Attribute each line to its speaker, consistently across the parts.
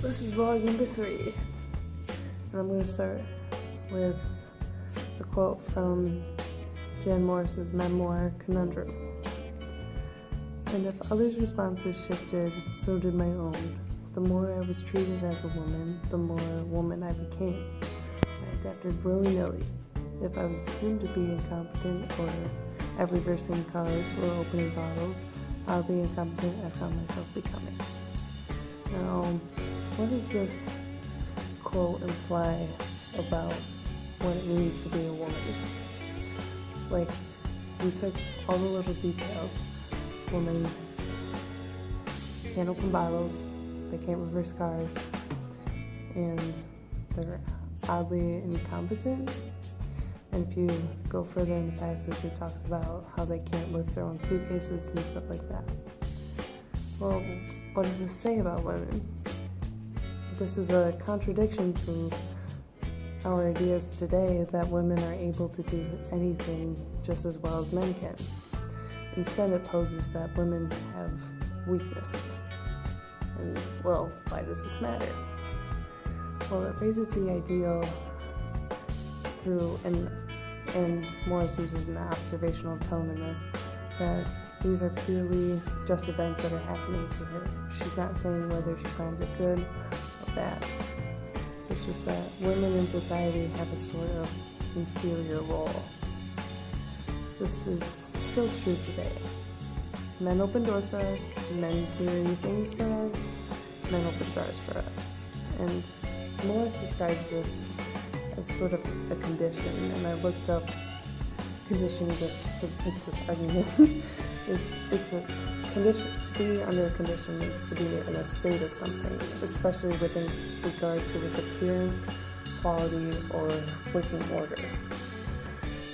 Speaker 1: This is vlog number 3, and I'm going to start with a quote from Jan Morris's memoir, Conundrum. And if others' responses shifted, so did my own. The more I was treated as a woman, the more woman I became. I adapted willy-nilly. If I was assumed to be incompetent or at reversing cars or opening bottles, oddly incompetent I found myself becoming. Now, what does this quote imply about what it means to be a woman? Like, we took all the little details. Women can't open bottles, they can't reverse cars, and they're oddly incompetent. And if you go further in the passage, it talks about how they can't lift their own suitcases and stuff like that. Well, what does this say about women? This is a contradiction to our ideas today that women are able to do anything just as well as men can. Instead, it poses that women have weaknesses. And, well, why does this matter? Well, it raises the ideal through, and Morris uses an observational tone in this, that these are purely just events that are happening to her. She's not saying whether she finds it good or bad. It's just that women in society have a sort of inferior role. This is still true today. Men open doors for us, men carry things for us, men open jars for us. And Morris describes this as sort of a condition, and I looked up condition just for the sake of this argument. It's a condition. To be under a condition means to be in a state of something, especially with regard to its appearance, quality, or working order.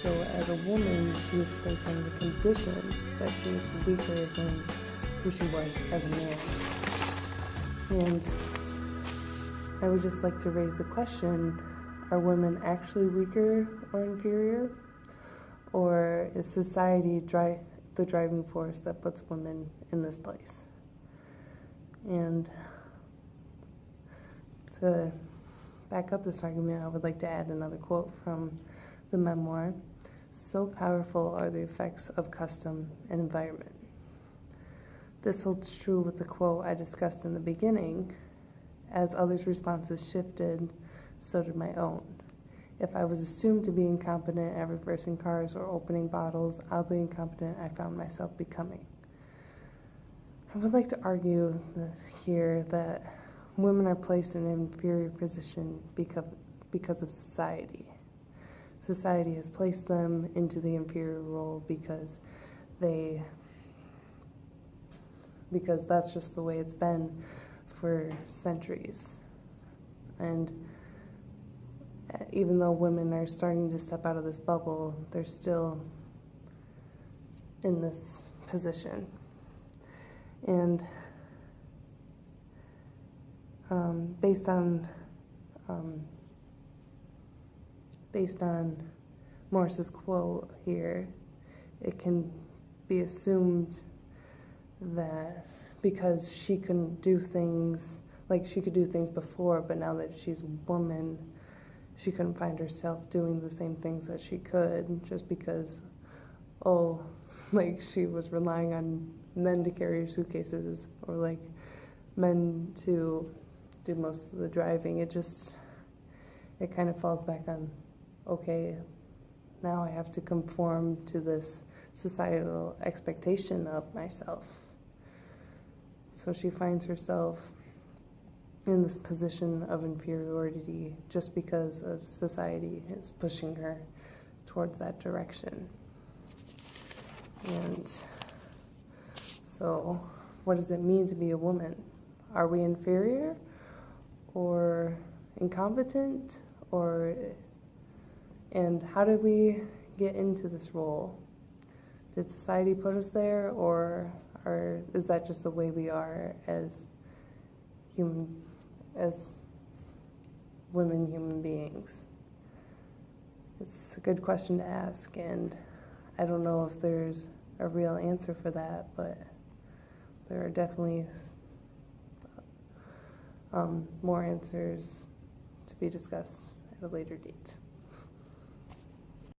Speaker 1: So as a woman, she is placed in the condition that she is weaker than who she was as a man. And I would just like to raise the question, are women actually weaker or inferior? Or is society the driving force that puts women in this place? And to back up this argument, I would like to add another quote from the memoir. So powerful are the effects of custom and environment. This holds true with the quote I discussed in the beginning. As others' responses shifted, so did my own. If I was assumed to be incompetent at reversing cars or opening bottles, oddly incompetent I found myself becoming. I would like to argue here that women are placed in an inferior position because of society. Society has placed them into the inferior role because that's just the way it's been for centuries. And even though women are starting to step out of this bubble, they're still in this position. And based on Morris's quote here, it can be assumed that because she couldn't do things, like she could do things before, but now that she's a woman, she couldn't find herself doing the same things that she could just because, like she was relying on men to carry her suitcases or like men to do most of the driving. It kind of falls back on, okay, now I have to conform to this societal expectation of myself. So she finds herself in this position of inferiority just because of society is pushing her towards that direction. And so what does it mean to be a woman? Are we inferior or incompetent, and how did we get into this role? Did society put us there, or is that just the way we are as women human beings? It's a good question to ask, and I don't know if there's a real answer for that, but there are definitely more answers to be discussed at a later date.